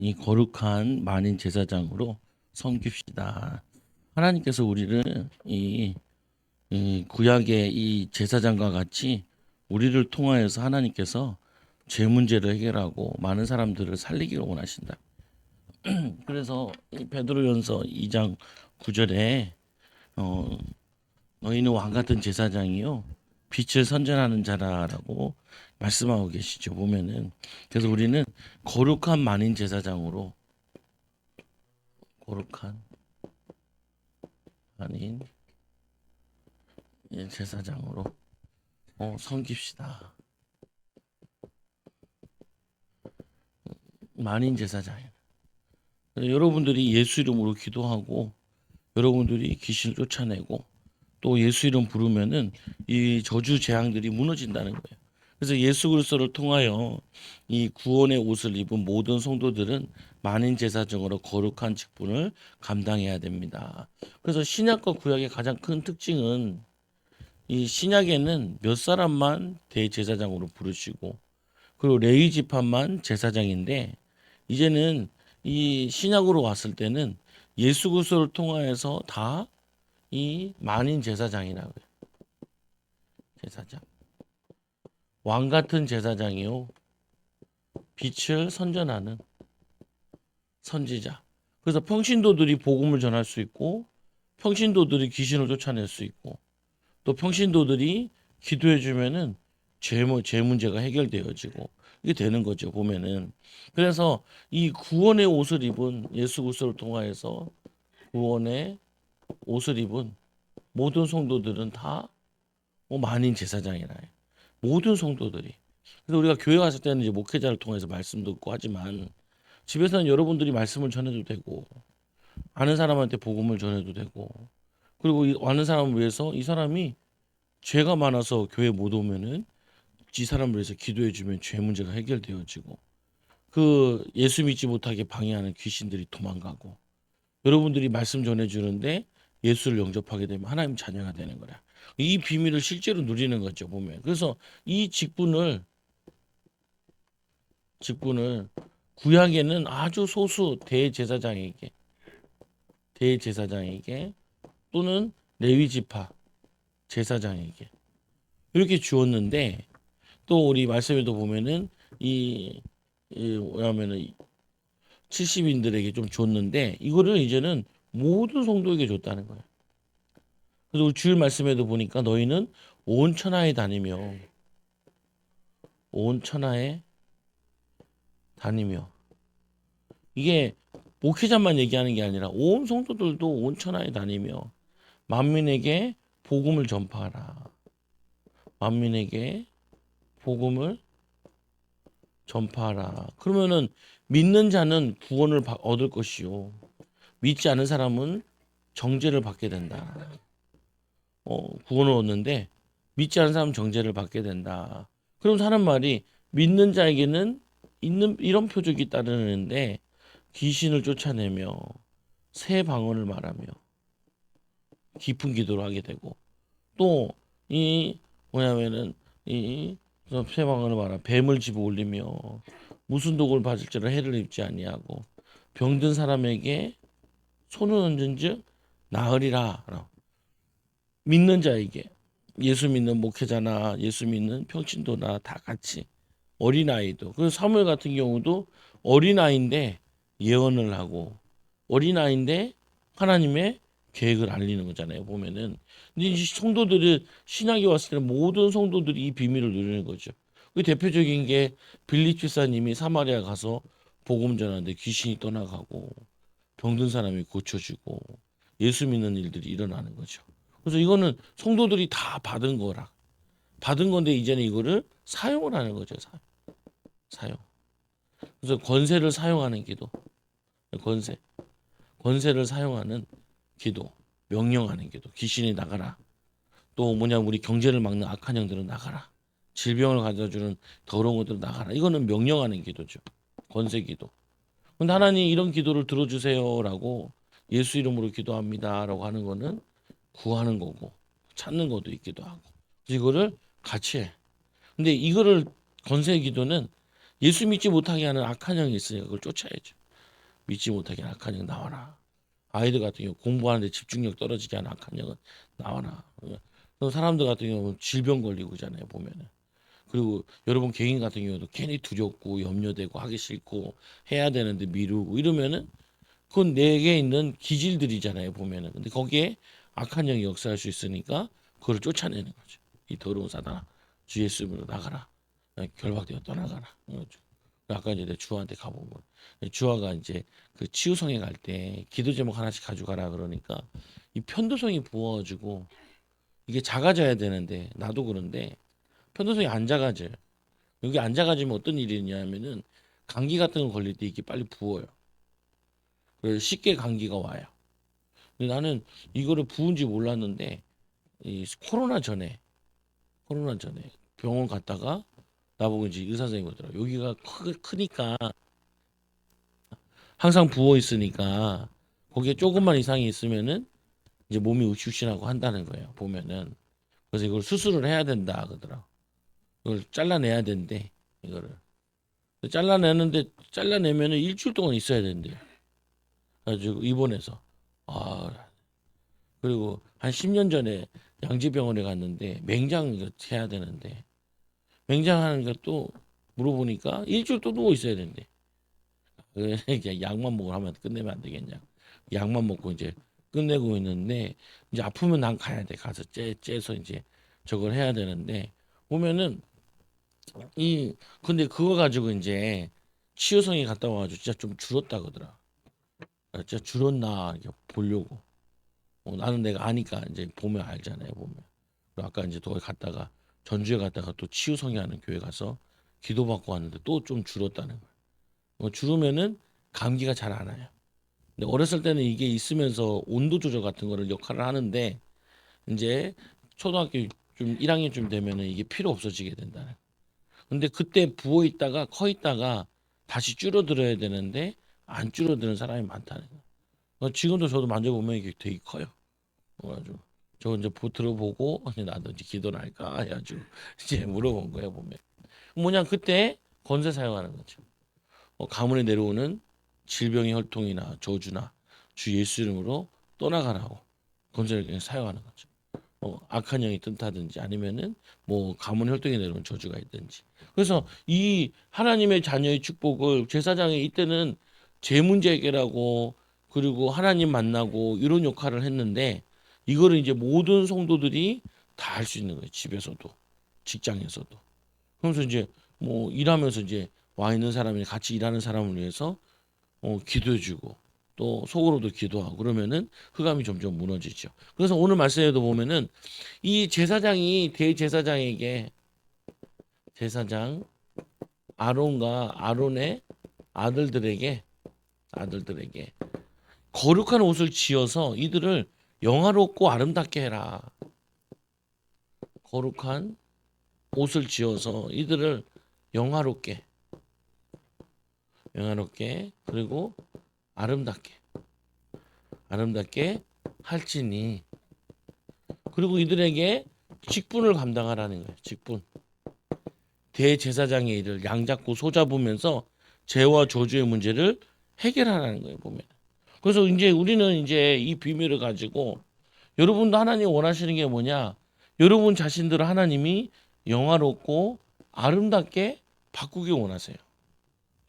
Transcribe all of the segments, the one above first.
이 거룩한 만인 제사장으로 섬깁시다. 하나님께서 우리를 이 구약의 이 제사장과 같이 우리를 통하여서 하나님께서 죄 문제를 해결하고 많은 사람들을 살리기를 원하신다. 그래서 이 베드로전서 2장 9절에 어, 너희는 왕 같은 제사장이요 빛을 선전하는 자라라고 말씀하고 계시죠. 보면은 그래서 우리는 거룩한 만인 제사장으로 거룩한 만인 제사장으로 섬깁시다. 만인 제사장이에요. 여러분들이 예수 이름으로 기도하고 여러분들이 귀신을 쫓아내고 또 예수 이름 부르면은 이 저주 재앙들이 무너진다는 거예요. 그래서 예수 그리스도를 통하여 이 구원의 옷을 입은 모든 성도들은 만인 제사장으로 거룩한 직분을 감당해야 됩니다. 그래서 신약과 구약의 가장 큰 특징은 이 신약에는 몇 사람만 대제사장으로 부르시고 그리고 레위 지파만 제사장인데 이제는 이 신약으로 왔을 때는 예수 그리스도를 통하여서 다 이 만인 제사장이라고요. 제사장. 왕 같은 제사장이요. 빛을 선전하는 선지자. 그래서 평신도들이 복음을 전할 수 있고 평신도들이 귀신을 쫓아낼 수 있고 또 평신도들이 기도해 주면은 죄 문제가 해결되어지고 이게 되는 거죠. 보면은 그래서 이 구원의 옷을 입은 예수 그리스도를 통하여서 구원의 옷을 입은 모든 성도들은 다 만인 제사장이라 해요. 모든 성도들이. 그래서 우리가 교회 갔을 때는 이제 목회자를 통해서 말씀 듣고 하지만 집에서는 여러분들이 말씀을 전해도 되고 아는 사람한테 복음을 전해도 되고 그리고 이 아는 사람을 위해서 이 사람이 죄가 많아서 교회 못 오면은 이 사람을 위해서 기도해 주면 죄 문제가 해결되어지고 그 예수 믿지 못하게 방해하는 귀신들이 도망가고 여러분들이 말씀 전해 주는데 예수를 영접하게 되면 하나님 자녀가 되는 거야. 이 비밀을 실제로 누리는 거죠, 보면. 그래서 이 직분을 구약에는 아주 소수 대제사장에게 또는 레위 지파 제사장에게 이렇게 주었는데 또 우리 말씀에도 보면은 뭐냐면은 70인들에게 좀 줬는데 이거를 이제는 모든 성도에게 줬다는 거예요. 그래서 우리 주일 말씀에도 보니까 너희는 온 천하에 다니며 온 천하에 다니며 이게 목회자만 얘기하는 게 아니라 온 성도들도 온 천하에 다니며 만민에게 복음을 전파하라. 만민에게 복음을 전파하라. 그러면은 믿는 자는 구원을 얻을 것이요. 믿지 않은 사람은 정죄를 받게 된다. 구원을 얻는데 믿지 않은 사람은 정죄를 받게 된다. 그럼 하는 말이 믿는 자에게는 있는 이런 표적이 따르는데 귀신을 쫓아내며 새 방언을 말하며 깊은 기도를 하게 되고 또 이 뭐냐면은 이새 방언을 말하 뱀을 집어 올리며 무슨 독을 받을지라 해를 입지 아니하고 병든 사람에게 손을 얹은즉 나으리라. 믿는 자에게 예수 믿는 목회자나 예수 믿는 평신도나 다 같이 어린아이도 그 사무엘 같은 경우도 어린아이인데 예언을 하고 어린아이인데 하나님의 계획을 알리는 거잖아요. 보면은 근데 이 성도들이 신학이 왔을 때는 모든 성도들이 이 비밀을 누리는 거죠. 그 대표적인 게 빌립 집사님이 사마리아 가서 복음 전하는데 귀신이 떠나가고 병든 사람이 고쳐지고 예수 믿는 일들이 일어나는 거죠. 그래서 이거는 성도들이 다 받은 건데 이제는 이거를 사용을 하는 거죠. 사용. 그래서 권세를 사용하는 기도, 권세, 권세를 사용하는 기도, 명령하는 기도. 귀신이 나가라. 또 뭐냐 우리 경제를 막는 악한 영들은 나가라. 질병을 가져주는 더러운 것들은 나가라. 이거는 명령하는 기도죠. 권세 기도. 근데 하나님 이런 기도를 들어주세요라고 예수 이름으로 기도합니다라고 하는 거는 구하는 거고 찾는 것도 있기도 하고 이거를 같이 해. 근데 이거를 권세 기도는 예수 믿지 못하게 하는 악한 영이 있으니까 그걸 쫓아야죠. 믿지 못하게 하는 악한 영 나와라. 아이들 같은 경우 공부하는데 집중력 떨어지게 하는 악한 영은 나와라. 또 사람들 같은 경우는 질병 걸리고 잖아요 보면은. 그리고 여러분 개인 같은 경우도 괜히 두렵고 염려되고 하기 싫고 해야 되는데 미루고 이러면은 그건 내게 있는 기질들이잖아요 보면은. 근데 거기에 악한 영이 역사할 수 있으니까 그걸 쫓아내는 거죠. 이 더러운 사단아, 주 예수님으로 나가라. 결박되어 떠나가라. 아까 이제 내 주아한테 가보면 주아가 이제 그 치유성에 갈 때 기도 제목 하나씩 가져가라 그러니까 이 편도성이 부어가지고 이게 작아져야 되는데 나도 그런데 편도성이 안 작아져요. 여기 안 작아지면 어떤 일이 있냐면은 감기 같은 거 걸릴 때 이게 빨리 부어요. 그래서 쉽게 감기가 와요. 근데 나는 이거를 부은지 몰랐는데 이 코로나 전에 병원 갔다가 나보고 이제 의사 선생님 그러더라고. 여기가 크니까 항상 부어 있으니까 거기에 조금만 이상이 있으면은 이제 몸이 으시으시하고 한다는 거예요. 보면은 그래서 이걸 수술을 해야 된다 그러더라고. 이걸 잘라내야 된대 이거를. 잘라내는데 잘라내면은 일주일 동안 있어야 된대요. 그래가지고 입원해서 아 그리고 한 10년 전에 양지병원에 갔는데 맹장 이거 해야 되는데 맹장하는 것도 물어보니까 일주일 또 누워 있어야 된대. 그냥 약만 먹고 하면 끝내면 안 되겠냐. 약만 먹고 이제 끝내고 있는데 이제 아프면 난 가야 돼. 가서 째서 이제 저걸 해야 되는데 보면은 이 근데 그거 가지고 이제 치유성이 갔다 와가지고 진짜 좀 줄었다 그러더라. 진짜 줄었나 이렇게 보려고. 나는 내가 아니까 이제 보면 알잖아요. 보면. 그리고 아까 이제 거기 갔다가 전주에 갔다가 또 치유성이 하는 교회 가서 기도받고 왔는데 또 좀 줄었다는 거야. 줄으면은 감기가 잘 안 와요. 근데 어렸을 때는 이게 있으면서 온도 조절 같은 거를 역할을 하는데 이제 초등학교 좀 1학년쯤 되면은 이게 필요 없어지게 된다는 거야. 근데 그때 부어 있다가 커 있다가 다시 줄어들어야 되는데 안 줄어드는 사람이 많다는 거야. 지금도 저도 만져보면 이게 되게 커요. 그래가지고 저 이제 들어보고 나도 이제 기도를 할까 해가지고 이제 물어본 거예요 보면. 뭐냐 그때 건세 사용하는 거죠. 가문에 내려오는 질병의 혈통이나 저주나 주 예수 이름으로 떠나가라고 건세를 그냥 사용하는 거죠. 악한 영이 뜬다든지 아니면은 뭐 가문 혈통에 내려온 저주가 있든지. 그래서 이 하나님의 자녀의 축복을 제사장이 이때는 제 문제 해결하고 그리고 하나님 만나고 이런 역할을 했는데 이거를 이제 모든 성도들이 다 할 수 있는 거예요. 집에서도 직장에서도. 그러면서 이제 뭐 일하면서 이제 와 있는 사람이 같이 일하는 사람을 위해서 기도해주고 또 속으로도 기도하고 그러면은 흑암이 점점 무너지죠. 그래서 오늘 말씀에도 보면은 이 제사장이 대제사장에게 제사장 아론과 아론의 아들들에게 거룩한 옷을 지어서 이들을 영화롭고 아름답게 해라. 거룩한 옷을 지어서 이들을 영화롭게 그리고 아름답게 할지니 그리고 이들에게 직분을 감당하라는 거예요. 직분. 대제사장의 일을 양잡고 소잡으면서 죄와 저주의 문제를 해결하라는 거예요. 보면. 그래서 이제 우리는 이제 이 비밀을 가지고 여러분도 하나님 원하시는 게 뭐냐? 여러분 자신들을 하나님이 영화롭고 아름답게 바꾸기 원하세요.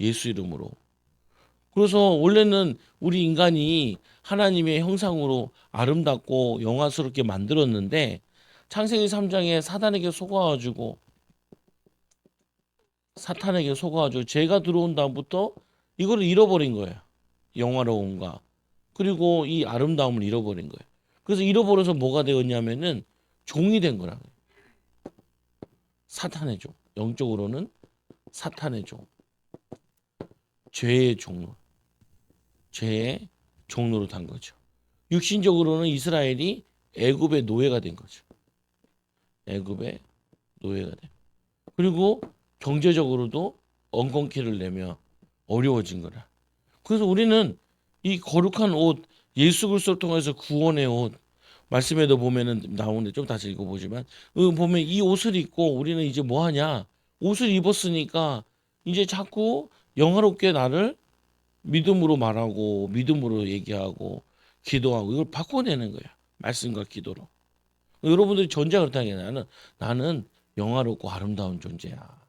예수 이름으로. 그래서 원래는 우리 인간이 하나님의 형상으로 아름답고 영화스럽게 만들었는데 창세기 3장에 사탄에게 속아가지고 죄가 들어온 다음부터 이거를 잃어버린 거예요. 영화로움과 그리고 이 아름다움을 잃어버린 거예요. 그래서 잃어버려서 뭐가 되었냐면은 종이 된 거라고요. 사탄의 종. 영적으로는 사탄의 종. 죄의 종로. 죄의 종로로 단 거죠. 육신적으로는 이스라엘이 애굽의 노예가 된 거죠. 애굽의 노예가 된. 그리고 경제적으로도 엉겅퀴를 내며 어려워진 거라. 그래서 우리는 이 거룩한 옷, 예수 그리스도를 통해서 구원의 옷, 말씀에도 보면은 나오는데 좀 다시 읽어보지만 보면 이 옷을 입고 우리는 이제 뭐 하냐? 옷을 입었으니까 이제 자꾸 영화롭게 나를 믿음으로 말하고 믿음으로 얘기하고 기도하고 이걸 바꿔내는 거야. 말씀과 기도로. 여러분들이 존재가 그렇다는 게 나는 영화롭고 아름다운 존재야.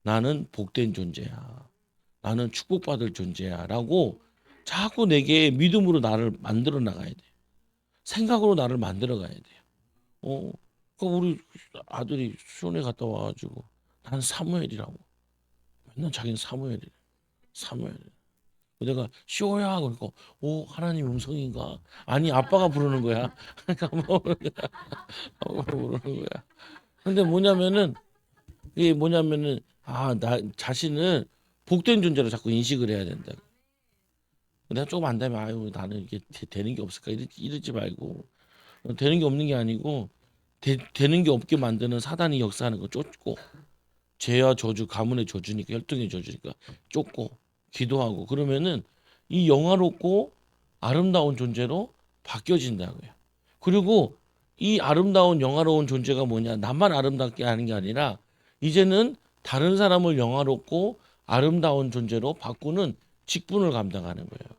나는 복된 존재야. 나는 축복받을 존재야라고 자꾸 내게 믿음으로 나를 만들어 나가야 돼. 생각으로 나를 만들어 가야 돼요. 그 우리 아들이 수련회 갔다 와가지고 난 사무엘이라고 맨날 자기는 사무엘이래. 사무엘. 내가 쇼야 그러니까 오 하나님 음성인가? 아니 아빠가 부르는 거야. 그러니까 뭐 부르는 거야. 근데 뭐냐면은 이게 뭐냐면은 나 자신을 복된 존재로 자꾸 인식을 해야 된다. 내가 조금 안 되면 아유 나는 이게 되는 게 없을까 이러지 말고 되는 게 없는 게 아니고 되는 게 없게 만드는 사단이 역사하는 거 쫓고 죄와 저주 가문의 저주니까 혈통의 저주니까 쫓고 기도하고 그러면은 이 영화롭고 아름다운 존재로 바뀌어진다고요. 그리고 이 아름다운 영화로운 존재가 뭐냐 나만 아름답게 하는 게 아니라 이제는 다른 사람을 영화롭고 아름다운 존재로 바꾸는 직분을 감당하는 거예요.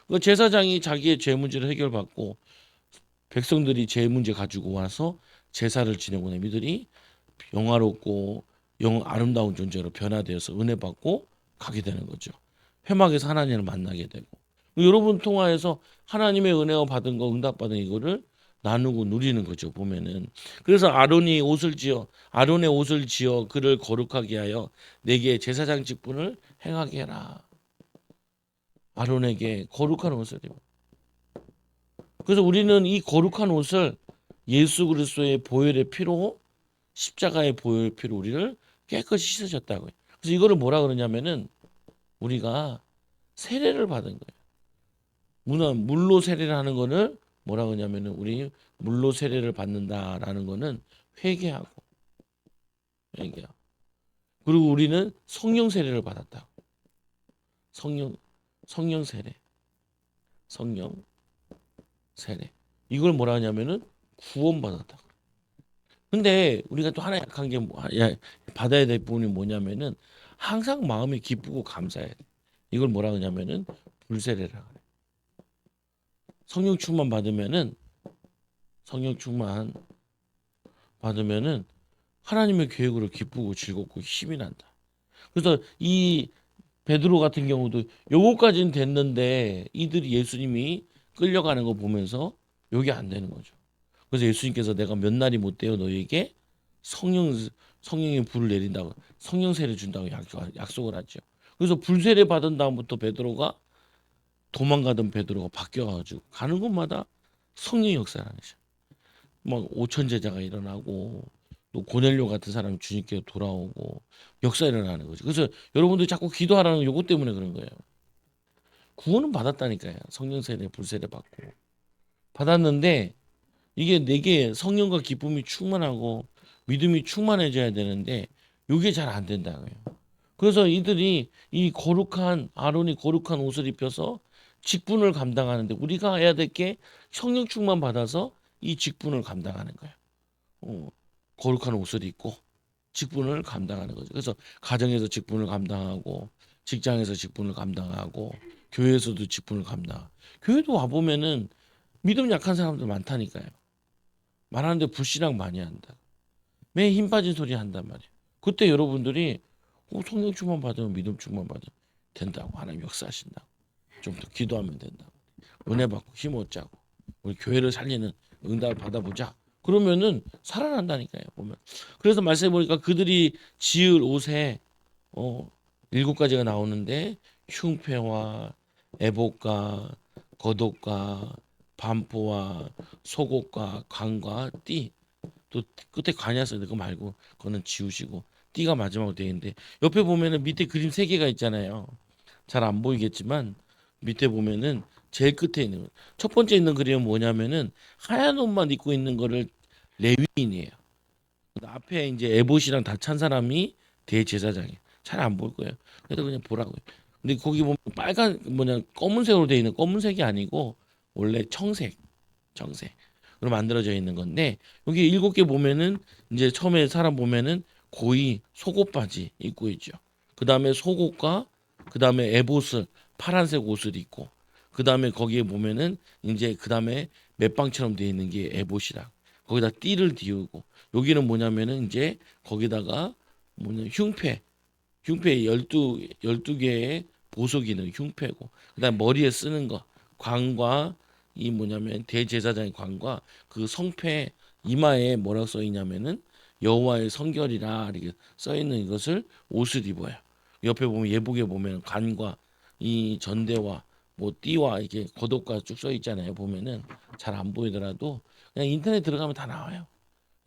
그 제사장이 자기의 죄 문제를 해결받고 백성들이 죄 문제 가지고 와서 제사를 지내고 나면 이들이 영화롭고 아름다운 존재로 변화되어서 은혜 받고 가게 되는 거죠. 회막에서 하나님을 만나게 되고 여러분 통화해서 하나님의 은혜와 받은 거 응답받은 이거를 나누고 누리는 거죠. 보면은 그래서 아론의 옷을 지어 그를 거룩하게 하여 내게 제사장 직분을 행하게 해라. 아론에게 거룩한 옷을 입어. 그래서 우리는 이 거룩한 옷을 예수 그리스도의 보혈의 피로 십자가의 보혈의 피로 우리를 깨끗이 씻으셨다고요. 그래서 이거를 뭐라 그러냐면은 우리가 세례를 받은 거예요. 물로 세례를 하는 거를 뭐라 그러냐면은 우리 물로 세례를 받는다라는 거는 회개하고 그리고 우리는 성령 세례를 받았다. 성령 세례. 성령 세례. 이걸 뭐라 하냐면은 구원받았다. 근데 우리가 또 하나 약한 게 받아야 될 부분이 뭐냐면은 항상 마음이 기쁘고 감사해. 이걸 뭐라 하냐면은 불세례라 그래. 성령 충만 받으면은 하나님의 계획으로 기쁘고 즐겁고 힘이 난다. 그래서 이 베드로 같은 경우도 요거까지는 됐는데 이들이 예수님이 끌려가는 거 보면서 요게 안 되는 거죠. 그래서 예수님께서 내가 몇 날이 못 되어 너희에게 성령의 불을 내린다고 성령 세례 준다고 약속을 하죠. 그래서 불세례 받은 다음부터 도망가던 베드로가 바뀌어가지고 가는 곳마다 성령 역사를 하죠. 막 5천 제자가 일어나고 또 고넬료 같은 사람이 주님께 돌아오고 역사 일어나는 거죠. 그래서 여러분들 자꾸 기도하라는 거 요거 때문에 그런 거예요. 구원은 받았다니까요. 성령 세례 불세례 받고 받았는데 이게 내게 성령과 기쁨이 충만하고 믿음이 충만해져야 되는데 이게 잘 안 된다고요. 그래서 이들이 이 아론이 거룩한 옷을 입혀서 직분을 감당하는데 우리가 해야 될 게 성령 충만 받아서 이 직분을 감당하는 거예요. 거룩한 옷을 입고 직분을 감당하는 거죠. 그래서 가정에서 직분을 감당하고 직장에서 직분을 감당하고 교회에서도 직분을 감당하고 교회도 와 보면은 믿음 약한 사람들 많다니까요. 말하는데 불신앙 많이 한다. 매 힘 빠진 소리 한단 말이에요. 그때 여러분들이 성령 충만 받으면 믿음 충만 받으면 된다고 하나님 역사하신다고 좀 더 기도하면 된다고 은혜 받고 힘 얻자고 우리 교회를 살리는 응답을 받아보자. 그러면은 살아난다니까요. 보면 그래서 말씀해 보니까 그들이 지을 옷에 7가지가 나오는데 흉패와 애복과 겉옷과 반포와 속옷과 관과 띠 또 끝에 관이었어요 그거 말고 그거는 지우시고 띠가 마지막으로 되어 있는데 옆에 보면은 밑에 그림 3개가 있잖아요. 잘 안 보이겠지만 밑에 보면은 제일 끝에 있는 첫 번째 있는 그림은 뭐냐면은 하얀 옷만 입고 있는 거를 레위인이에요. 앞에 이제 에봇이랑 다 찬 사람이 대제사장이에요. 잘 안 볼 거예요. 그래도 그냥 보라고요. 근데 거기 보면 빨간 검은색으로 되어 있는 검은색이 아니고 원래 청색으로 만들어져 있는 건데 여기 7개 보면은 이제 처음에 사람 보면은 고이 속옷 바지 입고 있죠. 그 다음에 속옷과 그 다음에 에봇을 파란색 옷을 입고 그 다음에 거기에 보면은 이제 그 다음에 맷방처럼 되어 있는 게 에봇이라 거기다 띠를 띄우고 여기는 뭐냐면은 이제 거기다가 뭐냐 흉패 12개의 보석이 있는 흉패고 그다음 머리에 쓰는 거 광과 이 뭐냐면 대제사장의 광과 그 성패 이마에 뭐라고 써 있냐면은 여호와의 성결이라 이렇게 써 있는 이것을 옷을 입어요. 옆에 보면 예복에 보면 관과 이 전대와 뭐 띠와 이게 겉옷과 쭉 써 있잖아요. 보면은 잘 안 보이더라도 그냥 인터넷 들어가면 다 나와요.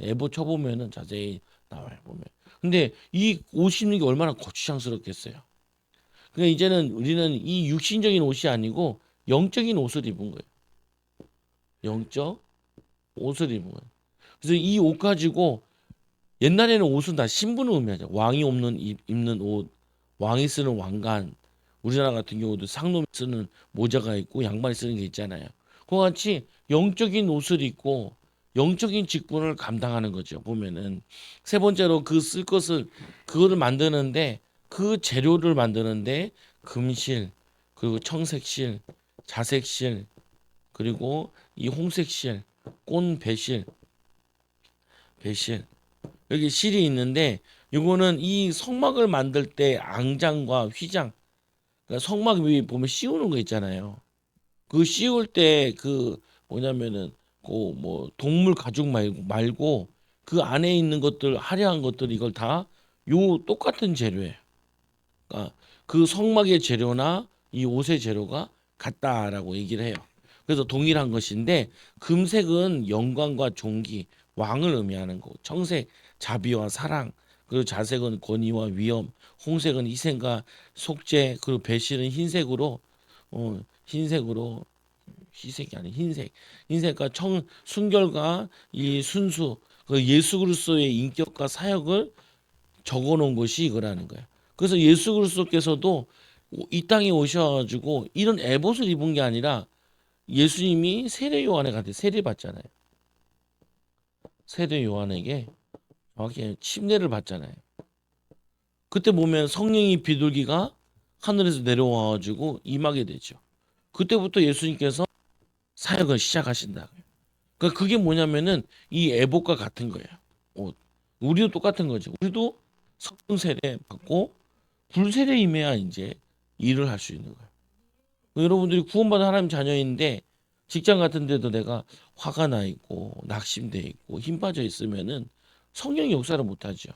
에보 쳐보면은 자세히 나와요. 보면. 근데 이 옷 입는 게 얼마나 거추장스럽겠어요. 그러니까 이제는 우리는 이 육신적인 옷이 아니고 영적인 옷을 입은 거예요. 영적 옷을 입은 거예요. 그래서 이 옷 가지고 옛날에는 옷은 다 신분을 의미하죠. 왕이 없는 입는 옷, 왕이 쓰는 왕관, 우리나라 같은 경우도 상놈이 쓰는 모자가 있고 양말이 쓰는 게 있잖아요. 그와 같이 영적인 옷을 입고 영적인 직분을 감당하는 거죠. 보면은 세 번째로 그 쓸 것을 그거를 만드는데 그 재료를 만드는데 금실 그리고 청색실, 자색실 그리고 이 홍색실, 꽃 배실 여기 실이 있는데 이거는 이 성막을 만들 때 앙장과 휘장 그러니까 성막 위에 보면 씌우는 거 있잖아요. 그 씌울 때 그 뭐냐면은 그 뭐 동물 가죽 말고 그 안에 있는 것들 화려한 것들 이걸 다 요 똑같은 재료예요. 그러니까 그 성막의 재료나 이 옷의 재료가 같다라고 얘기를 해요. 그래서 동일한 것인데 금색은 영광과 존귀, 왕을 의미하는 거고 청색 자비와 사랑, 그리고 자색은 권위와 위엄, 홍색은 희생과 속죄, 그리고 배실은 흰색으로 희색이 아닌 흰색과 순결과 이 순수 그 예수 그리스도의 인격과 사역을 적어놓은 것이 이거라는 거예요. 그래서 예수 그리스도께서도 이 땅에 오셔가지고 이런 에봇을 입은 게 아니라 예수님이 세례 요한에 갔을 때 세례 받잖아요. 세례 요한에게 정확히 침례를 받잖아요. 그때 보면 성령이 비둘기가 하늘에서 내려와가지고 임하게 되죠. 그때부터 예수님께서 사역을 시작하신다. 그러니까 그게 뭐냐면은 이 에봇과 같은 거예요. 옷. 우리도 똑같은 거죠. 우리도 성령 세례 받고 불세례 임해야 이제 일을 할 수 있는 거예요. 여러분들이 구원받은 하나님 자녀인데 직장 같은 데도 내가 화가 나 있고 낙심돼 있고 힘 빠져 있으면은 성령이 역사를 못 하죠.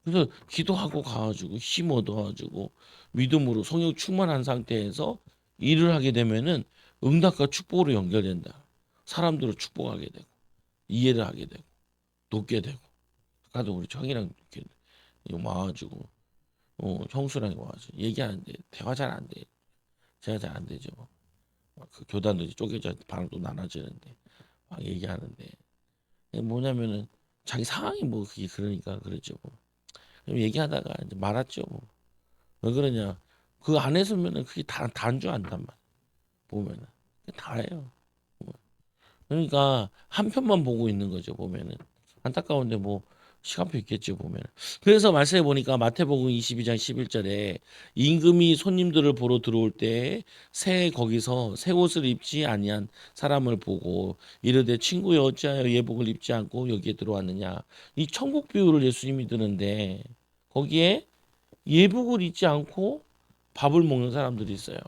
그래서 기도하고 가가지고 힘 얻어가지고 믿음으로 성령 충만한 상태에서 일을 하게 되면은 응답과 축복으로 연결된다. 사람들을 축복하게 되고 이해를 하게 되고 돕게 되고 아까도 우리 형이랑 이렇게 와가지고 형수랑 와가지고 얘기하는데 대화 잘 안 돼. 제가 잘 안 되죠. 그 교단도 이제 쪼개져 반도 나눠지는데 막 얘기하는데 뭐냐면은 자기 상황이 뭐 그게 그러니까 그러죠. 뭐. 그럼 얘기하다가 이제 말았죠. 뭐. 왜 그러냐? 그 안에 서면은 그게 다 단주 안단 말. 보면은 다예요. 뭐. 그러니까 한 편만 보고 있는 거죠. 보면은 안타까운데 뭐 시간표 있겠죠 보면. 그래서 말씀해 보니까 마태복음 22장 11절에 임금이 손님들을 보러 들어올 때 새 거기서 새 옷을 입지 아니한 사람을 보고 이르되 친구여 어찌하여 예복을 입지 않고 여기에 들어왔느냐. 이 천국 비유를 예수님이 드는데 거기에 예복을 입지 않고 밥을 먹는 사람들이 있어요.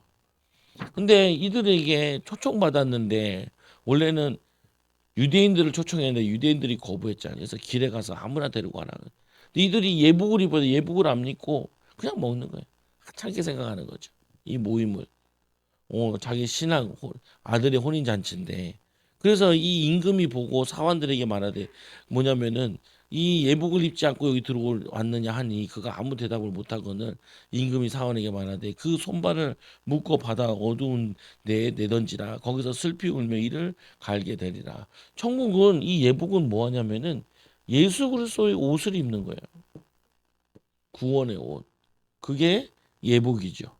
근데 이들에게 초청받았는데 원래는 유대인들을 초청했는데 유대인들이 거부했잖아요. 그래서 길에 가서 아무나 데리고 가라. 근데 이들이 예복을 입어도 예복을 안 입고 그냥 먹는 거예요. 하찮게 생각하는 거죠. 이 모임을. 자기 신랑 아들의 혼인 잔치인데 그래서 이 임금이 보고 사환들에게 말하되 뭐냐면은 이 예복을 입지 않고 여기 들어왔느냐 하니 그가 아무 대답을 못하거늘 임금이 사환에게 말하되 그 손발을 묶어 바다 어두운 데에 내던지라 거기서 슬피 울며 이를 갈게 되리라. 천국은 이 예복은 뭐하냐면은 예수 그리스도의 옷을 입는 거예요. 구원의 옷. 그게 예복이죠.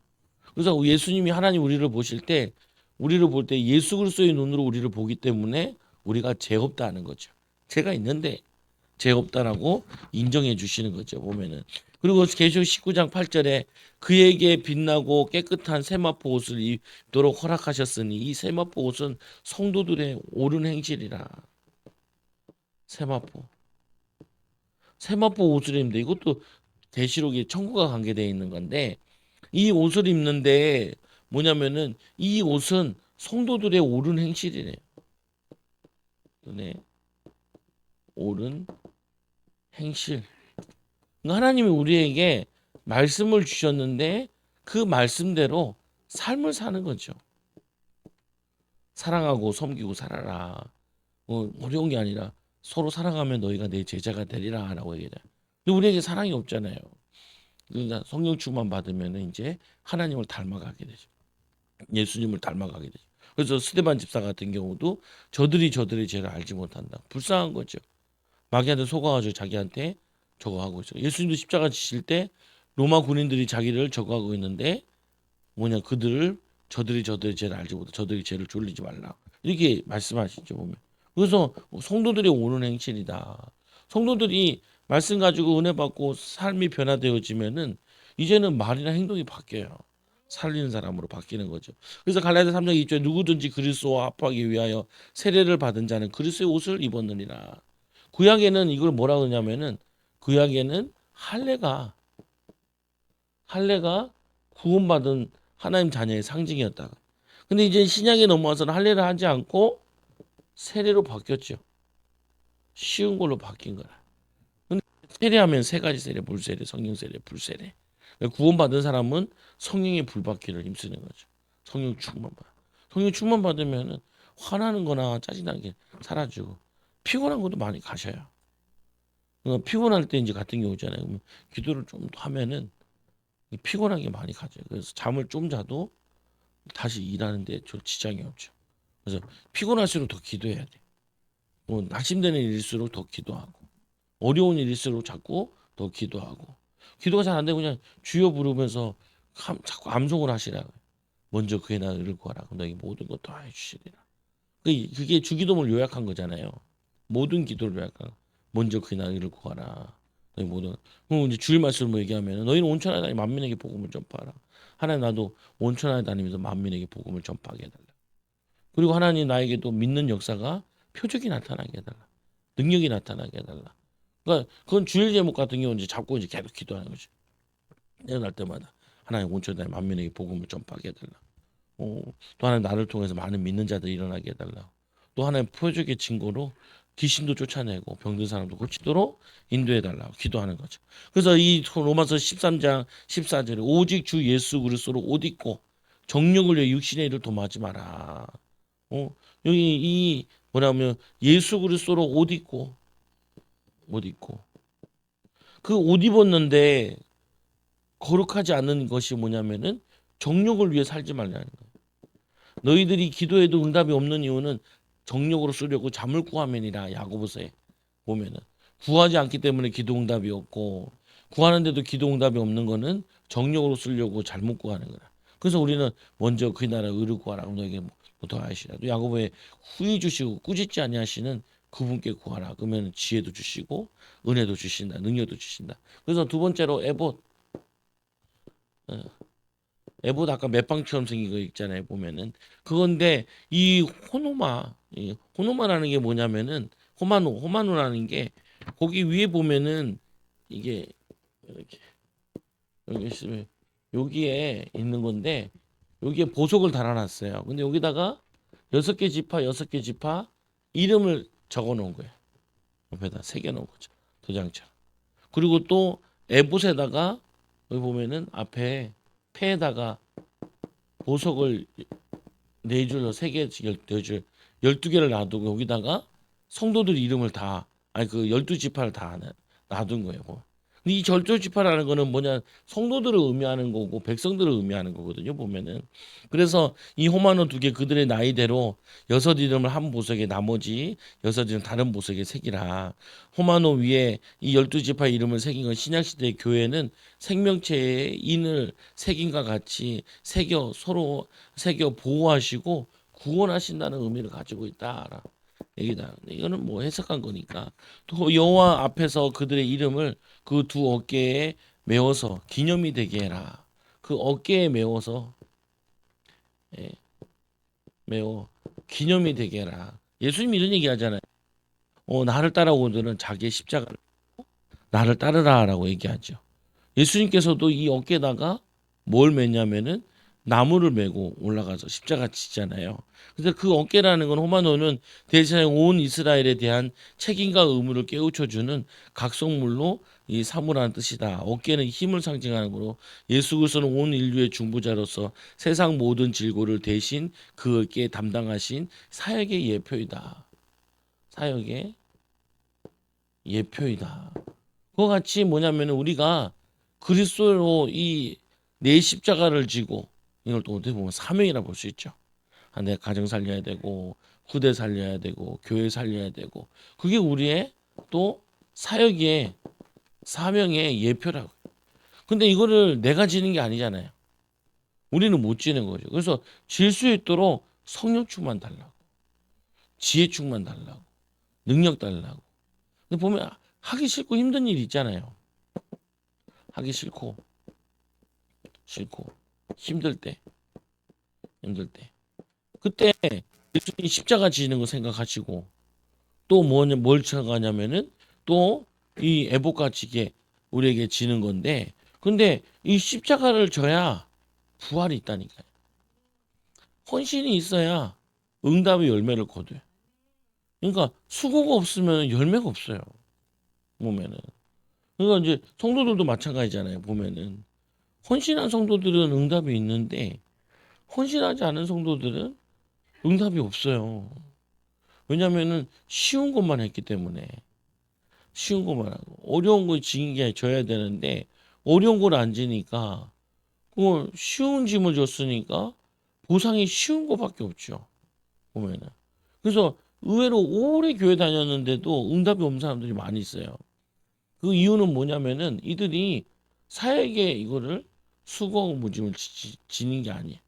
그래서 예수님이 하나님 우리를 보실 때 우리를 볼 때 예수 그리스도의 눈으로 우리를 보기 때문에 우리가 죄 없다는 거죠. 죄가 있는데 죄 없다라고 인정해 주시는 거죠. 보면은 그리고 계시록 19장 8절에 그에게 빛나고 깨끗한 세마포 옷을 입도록 허락하셨으니 이 세마포 옷은 성도들의 옳은 행실이라. 세마포. 세마포 옷을 입는데 이것도 계시록이 천국과 관계되어 있는 건데 이 옷을 입는데 뭐냐면은 이 옷은 성도들의 옳은 행실이래요. 네. 옳은 행실. 그러니까 하나님이 우리에게 말씀을 주셨는데 그 말씀대로 삶을 사는 거죠. 사랑하고 섬기고 살아라. 어려운 게 아니라 서로 사랑하면 너희가 내 제자가 되리라라고 얘기해요. 근데 우리에게 사랑이 없잖아요. 그러니까 성령 충만 받으면 이제 하나님을 닮아가게 되죠. 예수님을 닮아가게 되죠. 그래서 스데반 집사 같은 경우도 저들이 죄를 알지 못한다. 불쌍한 거죠. 마귀한테 속아가지고 자기한테 저거 하고 있어요. 예수님도 십자가 지실 때 로마 군인들이 자기를 저거 하고 있는데 뭐냐 그들을 저들이 죄를 알지 못해 저들이 죄를 졸리지 말라 이렇게 말씀하시죠 보면. 그래서 성도들이 옳은 행실이다. 성도들이 말씀 가지고 은혜 받고 삶이 변화되어지면은 이제는 말이나 행동이 바뀌어요. 살리는 사람으로 바뀌는 거죠. 그래서 갈라디아 3장 2절에 누구든지 그리스도와 합하기 위하여 세례를 받은 자는 그리스도의 옷을 입었느니라. 구약에는 이걸 뭐라 그러냐면은 구약에는 할례가 구원받은 하나님 자녀의 상징이었다. 근데 이제 신약에 넘어와서는 할례를 하지 않고 세례로 바뀌었죠. 쉬운 걸로 바뀐 거라. 근데 세례하면 세 가지 세례, 물세례, 성령 세례, 불세례. 구원받은 사람은 성령의 불받기를 힘쓰는 거죠. 성령 충만 받. 성령 충만 받으면은 화나는 거나 짜증나는 게 사라지고 피곤한 것도 많이 가셔요. 피곤할 때 이제 같은 경우잖아요. 그러면 기도를 좀 하면은 피곤한 게 많이 가죠. 그래서 잠을 좀 자도 다시 일하는데 저 지장이 없죠. 그래서 피곤할수록 더 기도해야 돼. 낙심되는 일일수록 더 기도하고 어려운 일일수록 자꾸 더 기도하고 기도가 잘 안 되고 그냥 주여 부르면서 자꾸 암송을 하시라고. 먼저 그의 나라를 구하라. 그럼 너희 모든 것 다 해주시리라. 그게 주기도문을 요약한 거잖아요. 모든 기도를 요약한 거. 먼저 그의 나라를 구하라. 너희 모든 그럼 이제 주일 말씀을 얘기하면 너희는 온천하에 다니 만민에게 복음을 전파하라. 하나님 나도 온천하에 다니면서 만민에게 복음을 전파하게 해달라. 그리고 하나님 나에게도 믿는 역사가 표적이 나타나게 해달라. 능력이 나타나게 해달라. 그러니까 그건 주일 제목 같은 경우는 이제 잡고 이제 계속 기도하는 거죠. 일어날 때마다 하나님 온천하에 만민에게 복음을 전파하게 해달라. 또 하나님 나를 통해서 많은 믿는 자들이 일어나게 해달라. 또 하나님 표적의 증거로 귀신도 쫓아내고 병든 사람도 고치도록 인도해달라고 기도하는 거죠. 그래서 이 로마서 13장 14절에 오직 주 예수 그리스도로 옷 입고 정욕을 위해 육신의 일을 도모하지 마라. 여기 이 뭐냐면 예수 그리스도로 옷 입고 그 옷 입었는데 거룩하지 않은 것이 뭐냐면은 정욕을 위해 살지 말라는 거예요. 너희들이 기도해도 응답이 없는 이유는 정욕으로 쓰려고 잠을 구하면이라. 야고보서에 보면은 구하지 않기 때문에 기도 응답이 없고 구하는데도 기도 응답이 없는 거는 정욕으로 쓰려고 잘못 구하는 거라. 그래서 우리는 먼저 그 나라 의를 구하라. 너에게 뭐 더하시라. 또 야고보에 후히 주시고 꾸짖지 아니하시는 그분께 구하라. 그러면 지혜도 주시고 은혜도 주신다. 능력도 주신다. 그래서 두 번째로 에봇. 어, 에봇 아까 맷방처럼 생긴 거 있잖아요. 보면은 그건데 이 호노마라는 게 뭐냐면은 호마노라는 게 거기 위에 보면은 이게 이렇게 여기 있으면 여기에 있는 건데 여기에 보석을 달아놨어요. 근데 여기다가 여섯 개 지파 이름을 적어 놓은 거예요. 옆에다 새겨 놓은 거죠. 도장처럼. 그리고 또 에봇에다가 여기 보면은 앞에 패에다가 보석을 네 줄로 세 개, 네 줄, 12개를 놔두고 여기다가 성도들 이름을 다, 아니 그 12지파를 다 놔둔 거예요. 근데 이 12지파라는 거는 뭐냐, 성도들을 의미하는 거고 백성들을 의미하는 거거든요. 보면은. 그래서 이 호마노 두 개 그들의 나이대로 여섯 이름을 한 보석에 나머지 여섯 이름 다른 보석에 새기라. 호마노 위에 이 12지파 이름을 새긴 건 신약시대 교회는 생명체의 인을 새긴과 같이 서로 새겨 보호하시고 구원하신다는 의미를 가지고 있다. 얘기다. 이거는 뭐 해석한 거니까. 또 여호와 앞에서 그들의 이름을 그 두 어깨에 메워서 기념이 되게 해라. 그 어깨에 메워서 예, 메워 기념이 되게 해라. 예수님이 이런 얘기 하잖아요. 나를 따라오들은 자기의 십자가를 나를 따르라라고 얘기하죠. 예수님께서도 이 어깨에다가 뭘 메냐면은 나무를 메고 올라가서 십자가 지잖아요. 근데 그 어깨라는 건 호마노는 대신에 온 이스라엘에 대한 책임과 의무를 깨우쳐주는 각성물로 이 사무라는 뜻이다. 어깨는 힘을 상징하는 거로 예수 그리스도는 온 인류의 중보자로서 세상 모든 질고를 대신 그 어깨에 담당하신 사역의 예표이다. 사역의 예표이다. 그와 같이 뭐냐면은 우리가 그리스도로 이 내 십자가를 지고 이걸 또 어떻게 보면 사명이라 볼 수 있죠. 내 가정 살려야 되고 후대 살려야 되고 교회 살려야 되고 그게 우리의 또 사역의 사명의 예표라고. 근데 이거를 내가 지는 게 아니잖아요. 우리는 못 지는 거죠. 그래서 질 수 있도록 성령 충만 달라고, 지혜 충만 달라고, 능력 달라고. 근데 보면 하기 싫고 힘든 일이 있잖아요. 하기 싫고 힘들 때 그때 예수님 십자가 지는 거 생각하시고 또 뭐냐 뭘 생각하냐면은 또 이 애복과 지게 우리에게 지는 건데 근데 이 십자가를 져야 부활이 있다니까요. 헌신이 있어야 응답의 열매를 거둬요. 그러니까 수고가 없으면 열매가 없어요. 보면은 그러니까 이제 성도들도 마찬가지잖아요. 보면은 헌신한 성도들은 응답이 있는데 헌신하지 않은 성도들은 응답이 없어요. 왜냐면은 쉬운 것만 했기 때문에 쉬운 것만 하고 어려운 걸 지게 져야 되는데 어려운 걸 안 지니까 그 쉬운 짐을 줬으니까 보상이 쉬운 것밖에 없죠. 보면은 그래서 의외로 오래 교회 다녔는데도 응답이 없는 사람들이 많이 있어요. 그 이유는 뭐냐면은 이들이 사역에 이거를 수고하고 무짐을 지는 게 아니에요.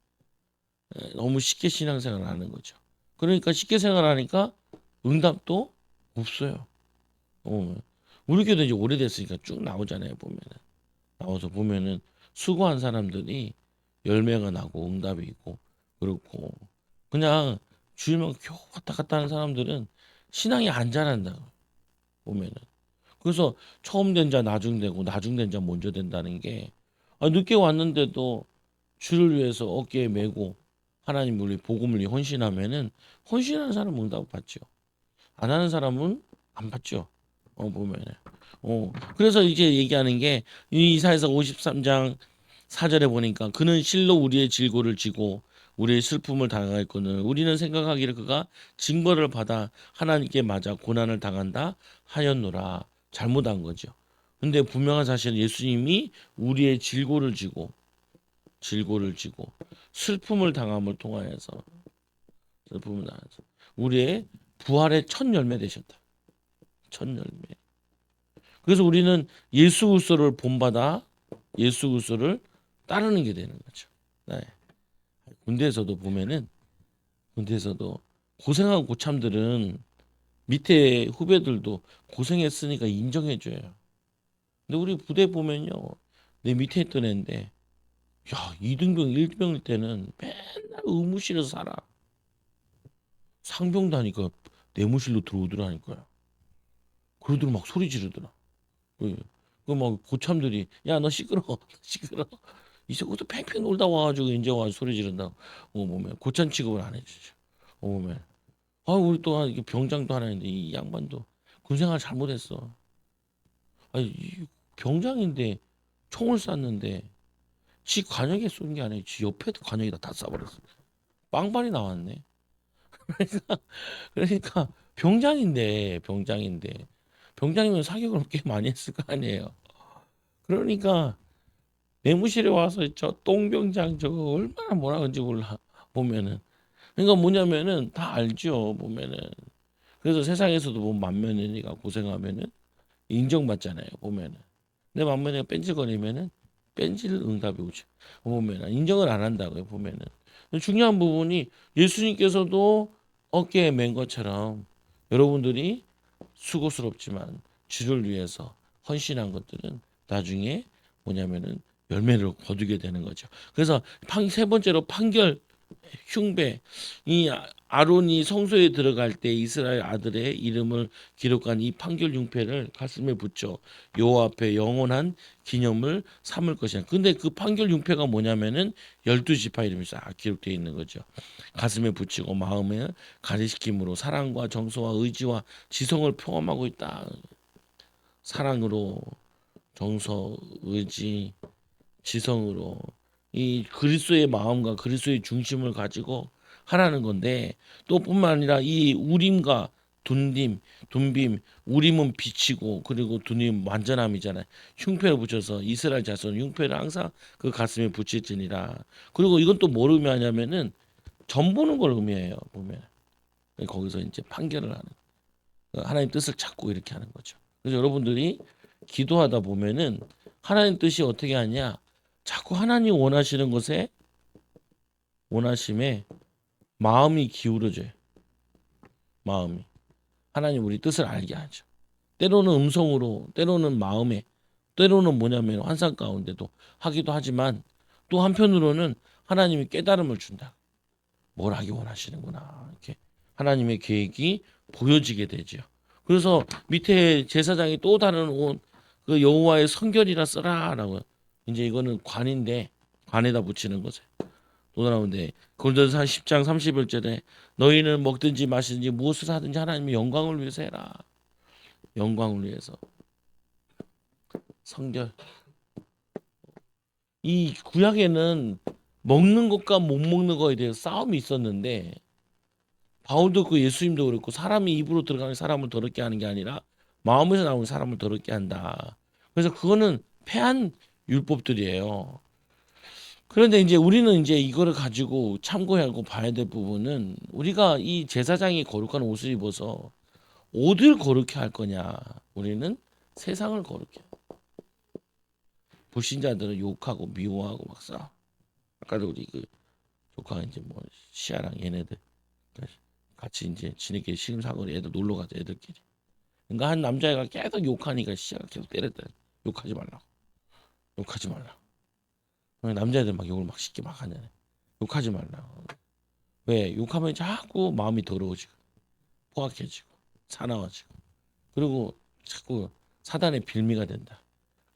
너무 쉽게 신앙생활을 하는 거죠. 그러니까 쉽게 생활하니까 응답도 없어요. 어. 우리 교도 이제 오래됐으니까 쭉 나오잖아요. 보면은 나와서 보면은 수고한 사람들이 열매가 나고 응답이 있고 그렇고 그냥 주일만 겨우 왔다 갔다 하는 사람들은 신앙이 안 자란다고 보면은 그래서 처음 된 자 나중 되고 나중 된 자 먼저 된다는 게 늦게 왔는데도 주를 위해서 어깨에 메고 하나님 우리 복음을 위해 헌신하면은 헌신하는 사람은 응답 받죠. 안 하는 사람은 안 받죠. 보면은. 그래서 이제 얘기하는 게 이 이사야서 53장 4절에 보니까 그는 실로 우리의 질고를 지고 우리의 슬픔을 당하였거늘 우리는 생각하기를 그가 징벌을 받아 하나님께 맞아 고난을 당한다 하였노라. 잘못한 거죠. 근데 분명한 사실은 예수님이 우리의 질고를 지고 슬픔을 당함을 통하여서 슬픔을 당해서 우리의 부활의 첫 열매 되셨다. 첫 열매. 그래서 우리는 예수 그리스도를 본받아 예수 그리스도를 따르는 게 되는 거죠. 네. 군대에서도 보면은 군대에서도 고생하고 고참들은 밑에 후배들도 고생했으니까 인정해줘요. 근데 우리 부대 보면요, 내 밑에 있던 애인데, 야 2등병 1등병일 때는 맨날 의무실에서 살아. 상병 다니까 내무실로 들어오더라니까요. 그러더니 막 소리 지르더라. 그막 고참들이 야 너 시끄러 시끄러 이제 것도 팽팽 놀다 와가지고 이제 와서 소리 지른다. 보면 고참 취급을 안 해주죠. 보면 우리 또 이게 병장도 하나 있는데 이 양반도 군생활 잘못했어. 이 병장인데 총을 쐈는데 지 관역에 쏜 게 아니고 지 옆에도 관역에다 다 쏴버렸어. 빵발이 나왔네. 그러니까 병장이면 사격을 꽤 많이 했을 거 아니에요. 그러니까 내무실에 와서 저 똥병장 저거 얼마나 뭐라 그런지 몰라 보면은 그러니까 뭐냐면은 다 알죠 보면은 그래서 세상에서도 뭐 만면이가 고생하면은 인정받잖아요 보면은 내 만면이가 뺀질거리면은 뺀질 응답이 오죠 보면은 인정을 안 한다고요 보면은 중요한 부분이 예수님께서도 어깨에 맨 것처럼 여러분들이 수고스럽지만 주를 위해서 헌신한 것들은 나중에 뭐냐면은 열매를 거두게 되는 거죠. 그래서 세 번째로 판결 흉배. 이 아론이 성소에 들어갈 때 이스라엘 아들의 이름을 기록한 이 판결 흉패를 가슴에 붙여 여호와 앞에 영원한 기념을 삼을 것이야. 근데 그 판결 흉패가 뭐냐면은 12지파 이름이 싹 기록되어 있는 거죠. 가슴에 붙이고 마음에 가리시킴으로 사랑과 정서와 의지와 지성을 포함하고 있다. 사랑으로 정서, 의지, 지성으로 이 그리스도의 마음과 그리스도의 중심을 가지고 하라는 건데 또 뿐만 아니라 이 우림과 둔빔, 우림은 빛이고 그리고 둔빔 완전함이잖아요. 흉패를 붙여서 이스라엘 자손 흉패를 항상 그 가슴에 붙일지니라. 그리고 이건 또 뭘 의미하냐면은 점 보는 걸 의미해요. 보면 거기서 이제 판결을 하는 하나님 뜻을 찾고 이렇게 하는 거죠. 그래서 여러분들이 기도하다 보면은 하나님 뜻이 어떻게 하냐? 자꾸 하나님 원하시는 것에 원하심에 마음이 기울어져요. 마음이 하나님 우리 뜻을 알게 하죠. 때로는 음성으로, 때로는 마음에, 때로는 뭐냐면 환상 가운데도 하기도 하지만 또 한편으로는 하나님이 깨달음을 준다. 뭘 하기 원하시는구나. 이렇게 하나님의 계획이 보여지게 되죠. 그래서 밑에 제사장이 또 다른 옷, 그 여호와의 성결이라 써라라고. 이제 이거는 관인데 관에다 붙이는 거죠. 또 나오는데 골도서 10장 31절에 너희는 먹든지 마시든지 무엇을 하든지 하나님의 영광을 위해서 해라. 영광을 위해서 성결. 이 구약에는 먹는 것과 못 먹는 것에 대해서 싸움이 있었는데 바울도 그 예수님도 그렇고 사람이 입으로 들어가는 사람을 더럽게 하는 게 아니라 마음에서 나오는 사람을 더럽게 한다. 그래서 그거는 폐한 율법들이에요. 그런데 이제 우리는 이제 이거를 가지고 참고하고 봐야 될 부분은 우리가 이 제사장이 거룩한 옷을 입어서 어딜 거룩해 할 거냐. 우리는 세상을 거룩해. 불신자들은 욕하고 미워하고 막 싸워. 아까도 우리 그 조카가 이제 뭐 시아랑 얘네들 같이 이제 지네끼리 시금사거리 애들 놀러 가자 애들끼리. 그러니까 한 남자애가 계속 욕하니까 시아가 계속 때렸다. 욕하지 말라고. 욕하지 말라. 남자애들 막 욕을 막 쉽게 막 하잖아요. 욕하지 말라고. 왜? 욕하면 자꾸 마음이 더러워지고 포악해지고 사나워지고 그리고 자꾸 사단의 빌미가 된다.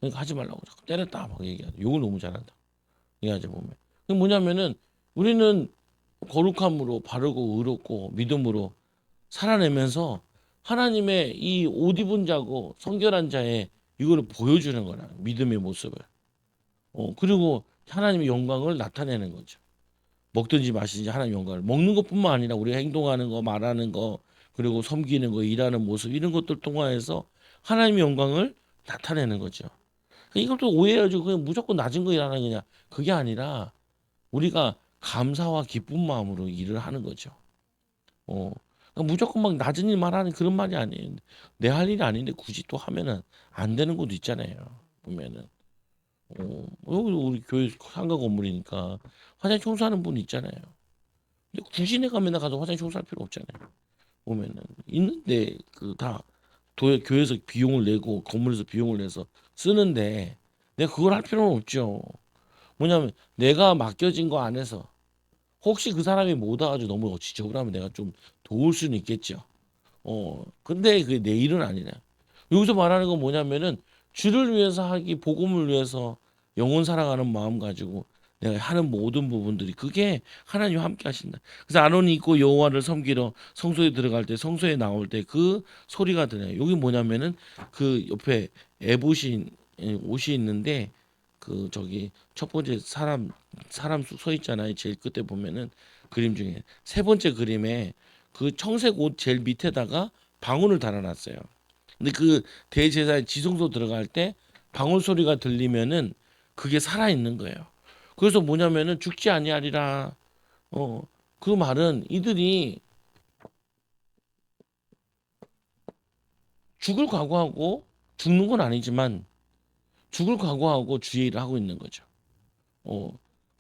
그러니까 하지 말라고 자꾸 때렸다 막 얘기하죠. 욕을 너무 잘한다. 얘기하지 보면. 그 뭐냐면은 우리는 거룩함으로 바르고 의롭고 믿음으로 살아내면서 하나님의 이 옷 입은 자고 성결한 자의 이거를 보여주는 거라 믿음의 모습을. 그리고 하나님의 영광을 나타내는 거죠. 먹든지 마시든지 하나님 영광을 먹는 것뿐만 아니라 우리가 행동하는 거 말하는 거 그리고 섬기는 거 일하는 모습 이런 것들 통하여서 하나님의 영광을 나타내는 거죠. 이것도 오해해가지고 그냥 무조건 낮은 거 일하는 거냐 그게 아니라 우리가 감사와 기쁜 마음으로 일을 하는 거죠. 그러니까 무조건 막 낮은 일만 하는 그런 말이 아니에요. 내 할 일이 아닌데 굳이 또 하면은 안 되는 것도 있잖아요. 보면은 여기 우리 교회 상가 건물이니까 화장실 청소하는 분 있잖아요. 근데 굳이 내가 맨날 가서 화장실 청소할 필요 없잖아요. 보면은 있는데 그 다 교회에서 비용을 내고 건물에서 비용을 내서 쓰는데 내가 그걸 할 필요는 없죠. 뭐냐면 내가 맡겨진 거 안에서 혹시 그 사람이 못 와가지고 너무 지저분하면 내가 좀 도울 수는 있겠죠. 근데 그게 내 일은 아니네. 여기서 말하는 건 뭐냐면은 주를 위해서 하기, 복음을 위해서 영혼 사랑하는 마음 가지고 내가 하는 모든 부분들이 그게 하나님과 함께 하신다. 그래서 아론이 있고 여호와를 섬기러 성소에 들어갈 때, 성소에 나올 때 그 소리가 들려요. 여기 뭐냐면은 그 옆에 에봇이 옷이 있는데 그 저기 첫 번째 사람 서 있잖아요. 제일 끝에 보면은 그림 중에 세 번째 그림에 그 청색 옷 제일 밑에다가 방울을 달아놨어요. 근데 그 대제사의 지성소 들어갈 때 방울 소리가 들리면은 그게 살아 있는 거예요. 그래서 뭐냐면은 죽지 아니하리라. 그 말은 이들이 죽을 각오하고 죽는 건 아니지만 죽을 각오하고 주의 일을 하고 있는 거죠. 어.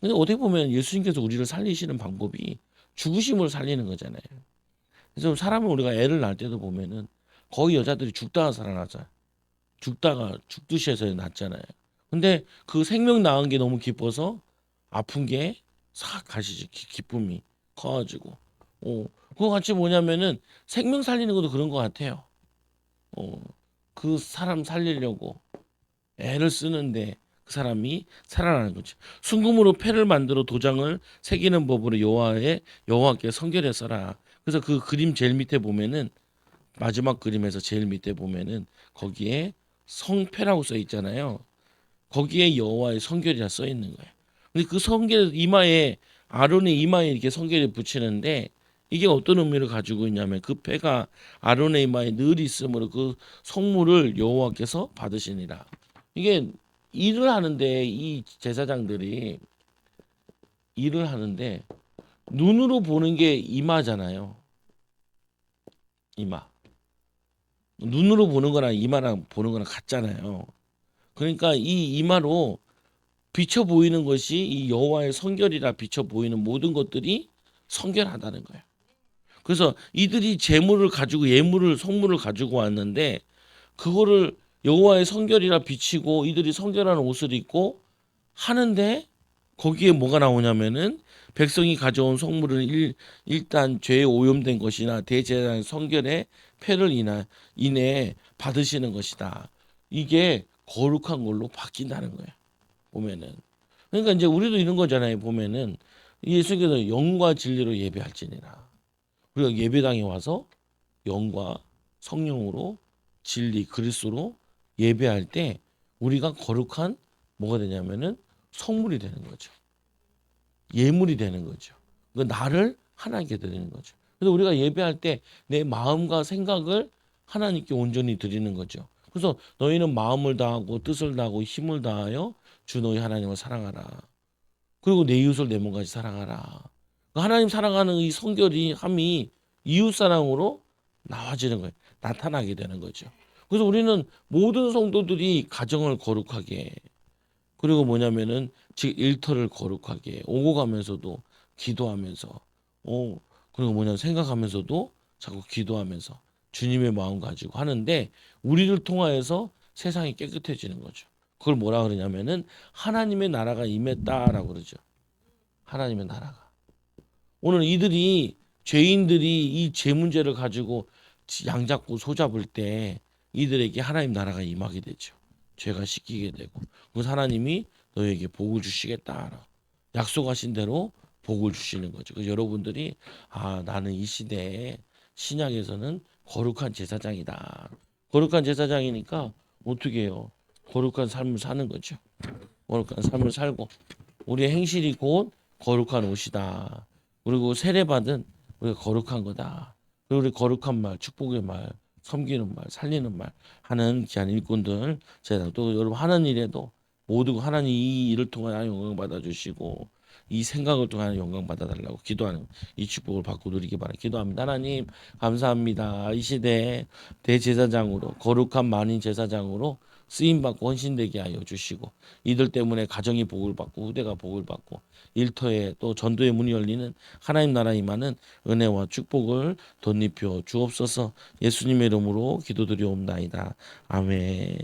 근데 어떻게 보면 예수님께서 우리를 살리시는 방법이 죽으심을 살리는 거잖아요. 그래서 사람을 우리가 애를 낳을 때도 보면은 거의 여자들이 죽다가 살아나잖아요. 죽다가 죽듯이 해서 낳잖아요. 근데 그 생명 낳은 게 너무 기뻐서 아픈 게 싹 가시지. 기쁨이 커가지고. 그거 같이 뭐냐면은 생명 살리는 것도 그런 것 같아요. 어, 그 사람 살리려고 애를 쓰는데 그 사람이 살아나는 거죠. 순금으로 패를 만들어 도장을 새기는 법으로 여호와께 성결에 써라. 그래서 그 그림 제일 밑에 보면은 마지막 그림에서 제일 밑에 보면은 거기에 성패라고 써 있잖아요. 거기에 여호와의 성결이라 써 있는 거예요. 근데 그 성결 이마에 아론의 이마에 이렇게 성결을 붙이는데 이게 어떤 의미를 가지고 있냐면 그 패가 아론의 이마에 늘 있으므로 그 성물을 여호와께서 받으시니라. 이게 일을 하는데 이 제사장들이 일을 하는데 눈으로 보는 게 이마잖아요. 이마. 눈으로 보는 거랑 이마랑 보는 거랑 같잖아요. 그러니까 이 이마로 비쳐 보이는 것이 이 여호와의 성결이라 비쳐 보이는 모든 것들이 성결하다는 거예요. 그래서 이들이 제물을 가지고 예물을 성물을 가지고 왔는데 그거를 여호와의 성결이라 비치고 이들이 성결한 옷을 입고 하는데 거기에 뭐가 나오냐면은 백성이 가져온 성물은 일단 죄에 오염된 것이나 대제사장 성결의 폐를 인해 받으시는 것이다. 이게 거룩한 걸로 바뀐다는 거예요. 보면은 그러니까 이제 우리도 이런 거잖아요. 보면은 예수께서 영과 진리로 예배할지니라. 우리가 예배당에 와서 영과 성령으로 진리 그리스도로 예배할 때 우리가 거룩한 뭐가 되냐면은 성물이 되는 거죠. 예물이 되는 거죠. 그 나를 하나님께 드리는 거죠. 그래서 우리가 예배할 때 내 마음과 생각을 하나님께 온전히 드리는 거죠. 그래서 너희는 마음을 다하고 뜻을 다하고 힘을 다하여 주 너희 하나님을 사랑하라. 그리고 내 이웃을 내 몸같이 사랑하라. 그 하나님 사랑하는 이 성결이 함이 이웃 사랑으로 나와지는 거예요. 나타나게 되는 거죠. 그래서 우리는 모든 성도들이 가정을 거룩하게 그리고 뭐냐면은 즉 일터를 거룩하게 오고 가면서도 기도하면서 그리고 뭐냐 생각하면서도 자꾸 기도하면서 주님의 마음 가지고 하는데 우리를 통하여서 세상이 깨끗해지는 거죠. 그걸 뭐라 그러냐면은 하나님의 나라가 임했다라고 그러죠. 하나님의 나라가. 오늘 이들이 죄인들이 이 죄 문제를 가지고 양 잡고 소 잡을 때 이들에게 하나님 나라가 임하게 되죠. 죄가 씻기게 되고 그래서 하나님이 너에게 복을 주시겠다. 약속하신 대로 복을 주시는 거죠. 그래서 여러분들이 나는 이 시대에 신약에서는 거룩한 제사장이다. 거룩한 제사장이니까 어떻게 해요? 거룩한 삶을 사는 거죠. 거룩한 삶을 살고 우리의 행실이 곧 거룩한 옷이다. 그리고 세례받은 우리가 거룩한 거다. 그리고 우리 거룩한 말, 축복의 말, 섬기는 말, 살리는 말 하는 귀한 일꾼들 제가 또 여러분 하는 일에도 모두 하나님 이 일을 통하여 영광 받아 주시고 이 생각을 통하여 영광 받아 달라고 기도하는 이 축복을 받고 누리기 바랍니다. 기도합니다. 하나님 감사합니다. 이 시대에 대제사장으로 거룩한 만인 제사장으로 쓰임 받고 헌신되게 하여 주시고 이들 때문에 가정이 복을 받고 후대가 복을 받고 일터에 또 전도의 문이 열리는 하나님 나라 임하는 은혜와 축복을 덧입혀 주옵소서. 예수님의 이름으로 기도드리옵나이다. 아멘.